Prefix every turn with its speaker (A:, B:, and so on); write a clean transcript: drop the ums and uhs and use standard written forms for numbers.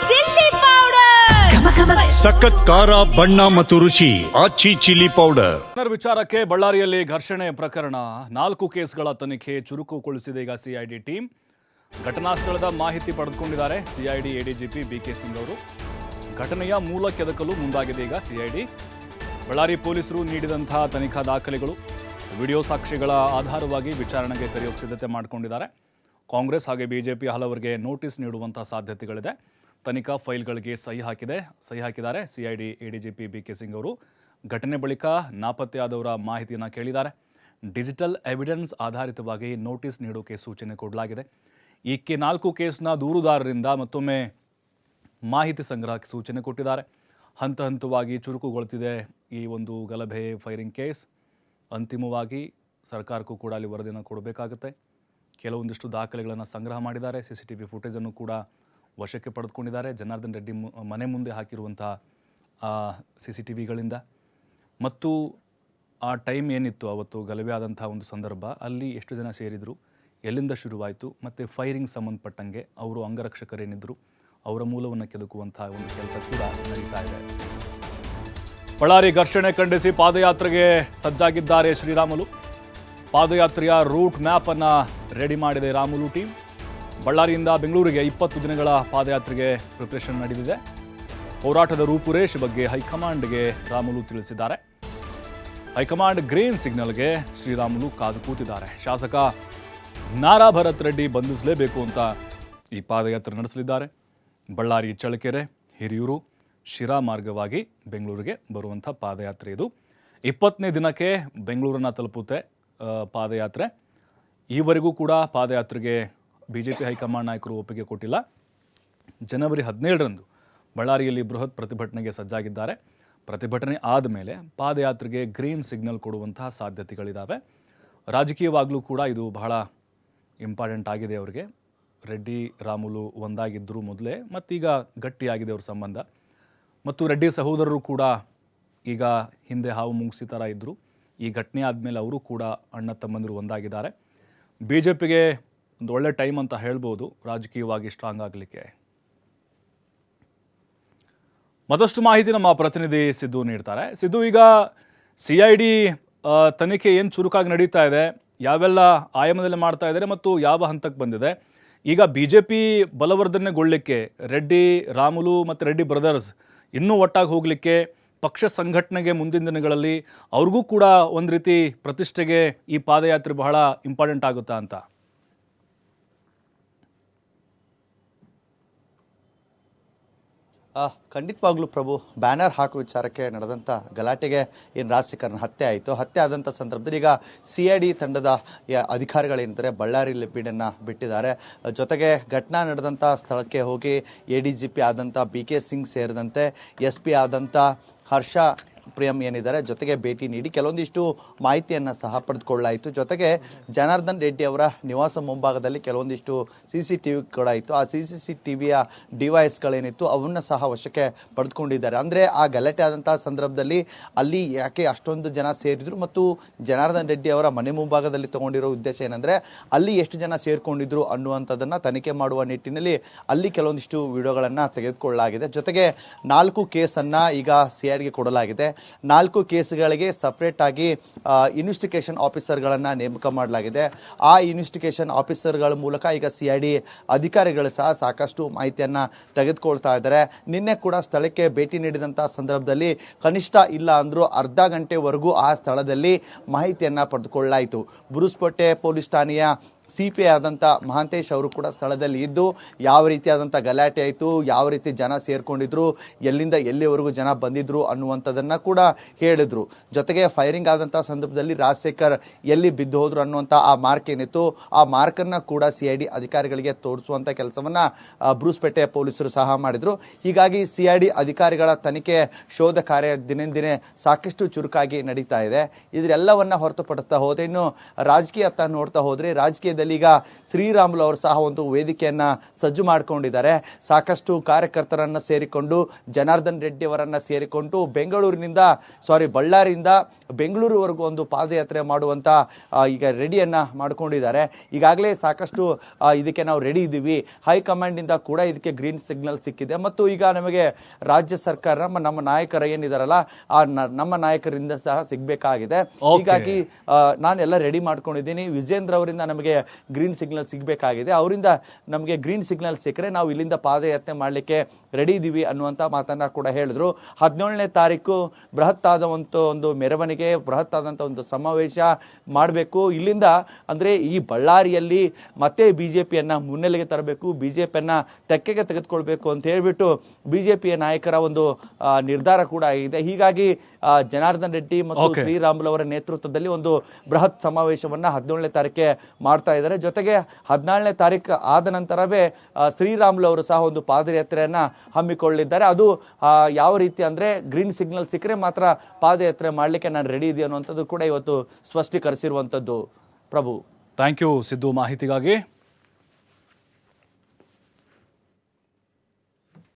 A: Chilli powder
B: ಸಖತ್ ಖಾರ ಬಣ್ಣ ಮತ್ತು ರುಚಿ ಆಚಿ ಚಿಲ್ಲಿ ಪೌಡರ್.
C: ವಿಚಾರಕ್ಕೆ ಬಳ್ಳಾರಿಯಲ್ಲಿ ಘರ್ಷಣೆ ಪ್ರಕರಣ 4 ಕೇಸ್ಗಳ ತನಿಖೆ ಚುರುಕುಗೊಳಿಸಿದೆ ಈಗ ಸಿಐಡಿ ಟೀಮ್. ಘಟನಾ ಸ್ಥಳದ ಮಾಹಿತಿ ಪಡೆದುಕೊಂಡಿದ್ದಾರೆ ಸಿಐಡಿ ಎಡಿಜಿಪಿ ಬಿಕೆ ಸಿಂಗ್ ಅವರು. ಘಟನೆಯ ಮೂಲ ಕೆದಕಲು ಮುಂದಾಗಿದೆ ಈಗ ಸಿಐಡಿ. ಬಳ್ಳಾರಿ ಪೊಲೀಸರು ನೀಡಿದಂತಹ ತನಿಖಾ ದಾಖಲೆಗಳು, ವಿಡಿಯೋ ಸಾಕ್ಷ್ಯಗಳ ಆಧಾರವಾಗಿ ವಿಚಾರಣೆಗೆ ಕರೆಯೋಕೆ ಸಿದ್ಧತೆ ಮಾಡಿಕೊಂಡಿದ್ದಾರೆ. ಕಾಂಗ್ರೆಸ್ ಹಾಗೆ ಬಿಜೆಪಿ ಹಲವರಿಗೆ ನೋಟಿಸ್ ನೀಡುವಂತಹ ಸಾಧ್ಯತೆಗಳಿದೆ. ತನಿಖಾ ಫೈಲ್ಗಳಿಗೆ ಸಹಿ ಹಾಕಿದ್ದಾರೆ ಸಿಐಡಿ ಎಡಿಜಿಪಿ ಬಿಕೆ ಸಿಂಗ್ ಅವರು. ಘಟನೆ ಬಳಿಕ ನಾಪತ್ತೆಯಾದವರ ಮಾಹಿತಿಯನ್ನು ಕೇಳಿದ್ದಾರೆ. ಡಿಜಿಟಲ್ ಎವಿಡೆನ್ಸ್ ಆಧಾರಿತವಾಗಿ ನೋಟಿಸ್ ನೀಡೋಕೆ ಸೂಚನೆ ಕೊಡಲಾಗಿದೆ. ಈ 4 ಕೇಸ್ನ ದೂರುದಾರರಿಂದ ಮತ್ತೊಮ್ಮೆ ಮಾಹಿತಿ ಸಂಗ್ರಹಕ್ಕೆ ಸೂಚನೆ ಕೊಟ್ಟಿದ್ದಾರೆ. ಹಂತ ಹಂತವಾಗಿ ಚುರುಕುಗೊಳ್ತಿದೆ ಈ ಒಂದು ಗಲಭೆ ಫೈರಿಂಗ್ ಕೇಸ್. ಅಂತಿಮವಾಗಿ ಸರ್ಕಾರಕ್ಕೂ ಕೂಡ ಅಲ್ಲಿ ವರದಿಯನ್ನು ಕೊಡಬೇಕಾಗುತ್ತೆ. ಕೆಲವೊಂದಿಷ್ಟು ದಾಖಲೆಗಳನ್ನು ಸಂಗ್ರಹ ಮಾಡಿದ್ದಾರೆ. CCTV ಫುಟೇಜನ್ನು ಕೂಡ ವಶಕ್ಕೆ ಪಡೆದುಕೊಂಡಿದ್ದಾರೆ. ಜನಾರ್ದನ್ ರೆಡ್ಡಿ ಮನೆ ಮುಂದೆ ಹಾಕಿರುವಂಥ CCTVಗಳಿಂದ ಮತ್ತು ಆ ಟೈಮ್ ಏನಿತ್ತು ಅವತ್ತು ಗಲಭೆ ಆದಂಥ ಒಂದು ಸಂದರ್ಭ, ಅಲ್ಲಿ ಎಷ್ಟು ಜನ ಸೇರಿದರು, ಎಲ್ಲಿಂದ ಶುರುವಾಯಿತು, ಮತ್ತು ಫೈರಿಂಗ್ ಸಂಬಂಧಪಟ್ಟಂಗೆ ಅವರು ಅಂಗರಕ್ಷಕರೇನಿದ್ದರು ಅವರ ಮೂಲವನ್ನು ಕೆದಕುವಂಥ ಒಂದು ಕೆಲಸ ಕೂಡ ನಡೀತಾ ಇದೆ. ಬಳ್ಳಾರಿ ಘರ್ಷಣೆ ಖಂಡಿಸಿ ಪಾದಯಾತ್ರೆಗೆ ಸಜ್ಜಾಗಿದ್ದಾರೆ ಶ್ರೀರಾಮುಲು. ಪಾದಯಾತ್ರೆಯ ರೂಟ್ ಮ್ಯಾಪ್ ಅನ್ನು ರೆಡಿ ಮಾಡಿದೆ ರಾಮುಲು ಟೀಮ್. ಬಳ್ಳಾರಿಯಿಂದ ಬೆಂಗಳೂರಿಗೆ 20 ದಿನಗಳ ಪಾದಯಾತ್ರೆಗೆ ಪ್ರಿಪರೇಷನ್ ನಡೆದಿದೆ. ಹೋರಾಟದ ರೂಪುರೇಷೆ ಬಗ್ಗೆ ಹೈಕಮಾಂಡ್ಗೆ ರಾಮುಲು ತಿಳಿಸಿದ್ದಾರೆ. ಹೈಕಮಾಂಡ್ ಗ್ರೀನ್ ಸಿಗ್ನಲ್ಗೆ ಶ್ರೀರಾಮುಲು ಕಾದು ಕೂತಿದ್ದಾರೆ. ಶಾಸಕ ನಾರಾ ಭರತ್ ರೆಡ್ಡಿ ಬಂಧಿಸಲೇಬೇಕು ಅಂತ ಈ ಪಾದಯಾತ್ರೆ ನಡೆಸಲಿದ್ದಾರೆ. ಬಳ್ಳಾರಿ, ಚಳ್ಳಕೆರೆ, ಹಿರಿಯೂರು, ಶಿರಾ ಮಾರ್ಗವಾಗಿ ಬೆಂಗಳೂರಿಗೆ ಬರುವಂಥ ಪಾದಯಾತ್ರೆ ಇದು. 20ನೇ ದಿನಕ್ಕೆ ಬೆಂಗಳೂರನ್ನು ತಲುಪುತ್ತೆ ಪಾದಯಾತ್ರೆ. ಈವರೆಗೂ ಕೂಡ ಪಾದಯಾತ್ರೆಗೆ ಬಿಜೆಪಿ ಹೈಕಮಾಂಡ್ ನಾಯಕರು ಒಪ್ಪಿಗೆ ಕೊಟ್ಟಿಲ್ಲ. ಜನವರಿ 17ರಂದು ಬಳ್ಳಾರಿಯಲ್ಲಿ ಬೃಹತ್ ಪ್ರತಿಭಟನೆಗೆ ಸಜ್ಜಾಗಿದ್ದಾರೆ. ಪ್ರತಿಭಟನೆ ಆದಮೇಲೆ ಪಾದಯಾತ್ರೆಗೆ ಗ್ರೀನ್ ಸಿಗ್ನಲ್ ಕೊಡುವಂತಹ ಸಾಧ್ಯತೆಗಳಿದ್ದಾವೆ. ರಾಜಕೀಯವಾಗಲೂ ಕೂಡ ಇದು ಬಹಳ ಇಂಪಾರ್ಟೆಂಟ್ ಆಗಿದೆ ಅವರಿಗೆ. ರೆಡ್ಡಿ ರಾಮುಲು ಒಂದಾಗಿದ್ದರು ಮೊದಲೇ, ಮತ್ತೀಗ ಗಟ್ಟಿಯಾಗಿದೆ ಅವ್ರ ಸಂಬಂಧ. ಮತ್ತು ರೆಡ್ಡಿ ಸಹೋದರರು ಕೂಡ ಈಗ ಹಿಂದೆ ಹಾವು ಮುಂಗುಸಿ ಥರ ಇದ್ದರು. ಈ ಘಟನೆ ಆದಮೇಲೆ ಅವರು ಕೂಡ ಅಣ್ಣ ತಮ್ಮಂದಿರು ಒಂದಾಗಿದ್ದಾರೆ. BJPಗೆ ಒಂದು ಒಳ್ಳೆ ಟೈಮ್ ಅಂತ ಹೇಳ್ಬೋದು ರಾಜಕೀಯವಾಗಿ ಸ್ಟ್ರಾಂಗ್ ಆಗಲಿಕ್ಕೆ. ಮತ್ತಷ್ಟು ಮಾಹಿತಿ ನಮ್ಮ ಪ್ರತಿನಿಧಿ ಸಿದ್ದು ನೀಡ್ತಾರೆ. ಸಿದ್ದು, ಈಗ CID ತನಿಖೆ ಏನು ಚುರುಕಾಗಿ ನಡೀತಾ ಇದೆ, ಯಾವೆಲ್ಲ ಆಯಾಮದಲ್ಲಿ ಮಾಡ್ತಾ ಇದ್ದಾರೆ ಮತ್ತು ಯಾವ ಹಂತಕ್ಕೆ ಬಂದಿದೆ? ಈಗ BJP ಬಲವರ್ಧನೆಗೊಳ್ಳಲಿಕ್ಕೆ ರೆಡ್ಡಿ, ರಾಮುಲು ಮತ್ತು ರೆಡ್ಡಿ ಬ್ರದರ್ಸ್ ಇನ್ನೂ ಒಟ್ಟಾಗಿ ಹೋಗಲಿಕ್ಕೆ, ಪಕ್ಷ ಸಂಘಟನೆಗೆ ಮುಂದಿನ ದಿನಗಳಲ್ಲಿ ಅವ್ರಿಗೂ ಕೂಡ ಒಂದು ರೀತಿ ಪ್ರತಿಷ್ಠೆಗೆ ಈ ಪಾದಯಾತ್ರೆ ಬಹಳ ಇಂಪಾರ್ಟೆಂಟ್ ಆಗುತ್ತಾ ಅಂತ?
D: ಖಂಡಿತವಾಗ್ಲೂ ಪ್ರಭು, ಬ್ಯಾನರ್ ಹಾಕುವ ವಿಚಾರಕ್ಕೆ ನಡೆದಂಥ ಗಲಾಟೆಗೆ ಏನು ರಾಜಶೇಖರನ ಹತ್ಯೆ ಆಯಿತು. ಹತ್ಯೆ ಆದಂಥ ಸಂದರ್ಭದಲ್ಲಿ ಈಗ CID ತಂಡದ ಅಧಿಕಾರಿಗಳೇನಿದ್ದಾರೆ ಬಳ್ಳಾರಿ ಬೀಡನ್ನು ಬಿಟ್ಟಿದ್ದಾರೆ. ಜೊತೆಗೆ ಘಟನಾ ನಡೆದಂಥ ಸ್ಥಳಕ್ಕೆ ಹೋಗಿ ADGP ಆದಂಥ BK ಸಿಂಗ್ ಸೇರಿದಂತೆ SP ಆದಂಥ ಹರ್ಷ ಪ್ರಿಯಂ ಏನಿದ್ದಾರೆ ಜೊತೆಗೆ ಭೇಟಿ ನೀಡಿ ಕೆಲವೊಂದಿಷ್ಟು ಮಾಹಿತಿಯನ್ನು ಸಹ ಪಡೆದುಕೊಳ್ಳಾಯಿತು. ಜೊತೆಗೆ ಜನಾರ್ದನ್ ರೆಡ್ಡಿ ಅವರ ನಿವಾಸ ಮುಂಭಾಗದಲ್ಲಿ ಕೆಲವೊಂದಿಷ್ಟು CCTV ಕೂಡ ಇತ್ತು. ಆ CCTVಯ ಡಿವೈಸ್ಗಳೇನಿತ್ತು ಅವನ್ನ ಸಹ ವಶಕ್ಕೆ ಪಡೆದುಕೊಂಡಿದ್ದಾರೆ. ಅಂದರೆ ಆ ಗಲಾಟೆ ಆದಂತಹ ಸಂದರ್ಭದಲ್ಲಿ ಅಲ್ಲಿ ಯಾಕೆ ಅಷ್ಟೊಂದು ಜನ ಸೇರಿದ್ರು ಮತ್ತು ಜನಾರ್ದನ್ ರೆಡ್ಡಿ ಅವರ ಮನೆ ಮುಂಭಾಗದಲ್ಲಿ ತಗೊಂಡಿರೋ ಉದ್ದೇಶ ಏನಂದ್ರೆ ಅಲ್ಲಿ ಎಷ್ಟು ಜನ ಸೇರ್ಕೊಂಡಿದ್ರು ಅನ್ನುವಂಥದ್ದನ್ನ ತನಿಖೆ ಮಾಡುವ ನಿಟ್ಟಿನಲ್ಲಿ ಅಲ್ಲಿ ಕೆಲವೊಂದಿಷ್ಟು ವಿಡಿಯೋಗಳನ್ನು ತೆಗೆದುಕೊಳ್ಳಲಾಗಿದೆ. ಜೊತೆಗೆ 4 ಕೇಸನ್ನ ಈಗ CIDಗೆ ಕೊಡಲಾಗಿದೆ. 4 ಕೇಸ್ಗಳಿಗೆ ಸಪರೇಟ್ ಆಗಿ ಇನ್ವೆಸ್ಟಿಗೇಷನ್ ಆಫೀಸರ್ಗಳನ್ನು ನೇಮಕ ಮಾಡಲಾಗಿದೆ. ಆ ಇನ್ವೆಸ್ಟಿಗೇಷನ್ ಆಫೀಸರ್ಗಳ ಮೂಲಕ ಈಗ CID ಅಧಿಕಾರಿಗಳು ಸಹ ಸಾಕಷ್ಟು ಮಾಹಿತಿಯನ್ನು ತೆಗೆದುಕೊಳ್ತಾ ಇದ್ದಾರೆ. ನಿನ್ನೆ ಕೂಡ ಸ್ಥಳಕ್ಕೆ ಭೇಟಿ ನೀಡಿದಂತಹ ಸಂದರ್ಭದಲ್ಲಿ ಕನಿಷ್ಠ ಇಲ್ಲ ಅಂದ್ರೂ ಅರ್ಧ ಗಂಟೆವರೆಗೂ ಆ ಸ್ಥಳದಲ್ಲಿ ಮಾಹಿತಿಯನ್ನು ಪಡೆದುಕೊಳ್ಳಲಾಯಿತು. ಬುರುಸ್ಪೇಟೆ ಪೊಲೀಸ್ ಠಾಣೆಯ CPI ಆದಂಥ ಮಹಾಂತೇಶ್ ಅವರು ಕೂಡ ಸ್ಥಳದಲ್ಲಿ ಇದ್ದು ಯಾವ ರೀತಿಯಾದಂಥ ಗಲಾಟೆ ಆಯಿತು, ಯಾವ ರೀತಿ ಜನ ಸೇರ್ಕೊಂಡಿದ್ರು, ಎಲ್ಲಿಂದ ಎಲ್ಲಿವರೆಗೂ ಜನ ಬಂದಿದ್ರು ಅನ್ನುವಂಥದ್ದನ್ನು ಕೂಡ ಹೇಳಿದ್ರು. ಜೊತೆಗೆ ಫೈರಿಂಗ್ ಆದಂಥ ಸಂದರ್ಭದಲ್ಲಿ ರಾಜಶೇಖರ್ ಎಲ್ಲಿ ಬಿದ್ದು ಹೋದ್ರು ಅನ್ನುವಂಥ ಆ ಮಾರ್ಕ್ ಏನಿತ್ತು ಆ ಮಾರ್ಕನ್ನು ಕೂಡ CID ಅಧಿಕಾರಿಗಳಿಗೆ ತೋರಿಸುವಂಥ ಕೆಲಸವನ್ನು ಬುರುಸ್ಪೇಟೆ ಪೊಲೀಸರು ಸಹ ಮಾಡಿದರು. ಹೀಗಾಗಿ CID ಅಧಿಕಾರಿಗಳ ತನಿಖೆ ಶೋಧ ಕಾರ್ಯ ದಿನೇ ಸಾಕಷ್ಟು ಚುರುಕಾಗಿ ನಡೀತಾ ಇದೆ. ಇದರೆಲ್ಲವನ್ನ ಹೊರತುಪಡಿಸ್ತಾ ಹೋದ್ರೆ ಇನ್ನು ರಾಜಕೀಯ ನೋಡ್ತಾ ಹೋದ್ರೆ ರಾಜಕೀಯ ಈಗ ಶ್ರೀರಾಮುಲು ಅವರು ಸಹ ಒಂದು ವೇದಿಕೆಯನ್ನ ಸಜ್ಜು ಮಾಡಿಕೊಂಡಿದ್ದಾರೆ. ಸಾಕಷ್ಟು ಕಾರ್ಯಕರ್ತರನ್ನ ಸೇರಿಕೊಂಡು ಜನಾರ್ದನ್ ರೆಡ್ಡಿ ಅವರನ್ನ ಸೇರಿಕೊಂಡು ಬಳ್ಳಾರಿಯಿಂದ ಬೆಂಗಳೂರುವರೆಗೂ ಒಂದು ಪಾದಯಾತ್ರೆ ಮಾಡುವಂಥ ಈಗ ರೆಡಿಯನ್ನು ಮಾಡ್ಕೊಂಡಿದ್ದಾರೆ. ಈಗಾಗಲೇ ಸಾಕಷ್ಟು ಇದಕ್ಕೆ ನಾವು ರೆಡಿ ಇದ್ದೀವಿ, ಹೈಕಮಾಂಡಿಂದ ಕೂಡ ಇದಕ್ಕೆ ಗ್ರೀನ್ ಸಿಗ್ನಲ್ ಸಿಕ್ಕಿದೆ ಮತ್ತು ಈಗ ನಮಗೆ ರಾಜ್ಯ ಸರ್ಕಾರ ನಮ್ಮ ನಾಯಕರ ಏನಿದಾರಲ್ಲ ಆ ನಮ್ಮ ನಾಯಕರಿಂದ ಸಹ ಸಿಗಬೇಕಾಗಿದೆ. ಹೀಗಾಗಿ ನಾನೆಲ್ಲ ರೆಡಿ ಮಾಡ್ಕೊಂಡಿದ್ದೀನಿ. ವಿಜೇಂದ್ರ ಅವರಿಂದ ನಮಗೆ ಗ್ರೀನ್ ಸಿಗ್ನಲ್ ಸಿಗಬೇಕಾಗಿದೆ, ಅವರಿಂದ ನಮಗೆ ಗ್ರೀನ್ ಸಿಗ್ನಲ್ ಸಿಕ್ಕರೆ ನಾವು ಇಲ್ಲಿಂದ ಪಾದಯಾತ್ರೆ ಮಾಡಲಿಕ್ಕೆ ರೆಡಿ ಇದ್ದೀವಿ ಅನ್ನುವಂಥ ಮಾತನ್ನ ಕೂಡ ಹೇಳಿದ್ರು. 17ನೇ ತಾರೀಕು ಬೃಹತ್ತಾದಂಥ ಒಂದು ಮೆರವಣಿಗೆ, ಬೃಹತ್ತಾದಂಥ ಒಂದು ಸಮಾವೇಶ ಮಾಡಬೇಕು. ಇಲ್ಲಿಂದ ಅಂದರೆ ಈ ಬಳ್ಳಾರಿಯಲ್ಲಿ ಮತ್ತೆ ಬಿಜೆಪಿಯನ್ನ ಮುನ್ನೆಲೆಗೆ ತರಬೇಕು, ಬಿಜೆಪಿಯನ್ನ ತೆಕ್ಕೆಗೆ ತೆಗೆದುಕೊಳ್ಬೇಕು ಅಂತ ಹೇಳ್ಬಿಟ್ಟು ಬಿಜೆಪಿಯ ನಾಯಕರ ಒಂದು ನಿರ್ಧಾರ ಕೂಡ ಆಗಿದೆ. ಹೀಗಾಗಿ ಜನಾರ್ದನ್ ರೆಡ್ಡಿ ಮತ್ತು ಶ್ರೀರಾಮುಲು ಅವರ ನೇತೃತ್ವದಲ್ಲಿ ಒಂದು ಬೃಹತ್ ಸಮಾವೇಶವನ್ನ 17ನೇ ತಾರೀಕಿಗೆ ಮಾಡ್ತಾ ಇದ್ದಾರೆ. ಜೊತೆಗೆ 14ನೇ ತಾರೀಕು ಆದ ನಂತರವೇ ಶ್ರೀರಾಮುಲು ಅವರು ಸಹ ಒಂದು ಪಾದಯಾತ್ರೆಯನ್ನ ಹಮ್ಮಿಕೊಳ್ಳಿದ್ದಾರೆ. ಅದು ಯಾವ ರೀತಿ ಅಂದ್ರೆ ಗ್ರೀನ್ ಸಿಗ್ನಲ್ ಸಿಕ್ಕರೆ ಮಾತ್ರ ಪಾದಯಾತ್ರೆ ಮಾಡಲಿಕ್ಕೆ ನಾನು ರೆಡಿ ಇದೆ ಅನ್ನುವಂಥದ್ದು ಕೂಡ ಇವತ್ತು ಸ್ಪಷ್ಟೀಕರಿಸಿರುವಂಥದ್ದು. ಪ್ರಭು,
C: ಥ್ಯಾಂಕ್ ಯು ಸಿದ್ದು ಮಾಹಿತಿಗಾಗಿ.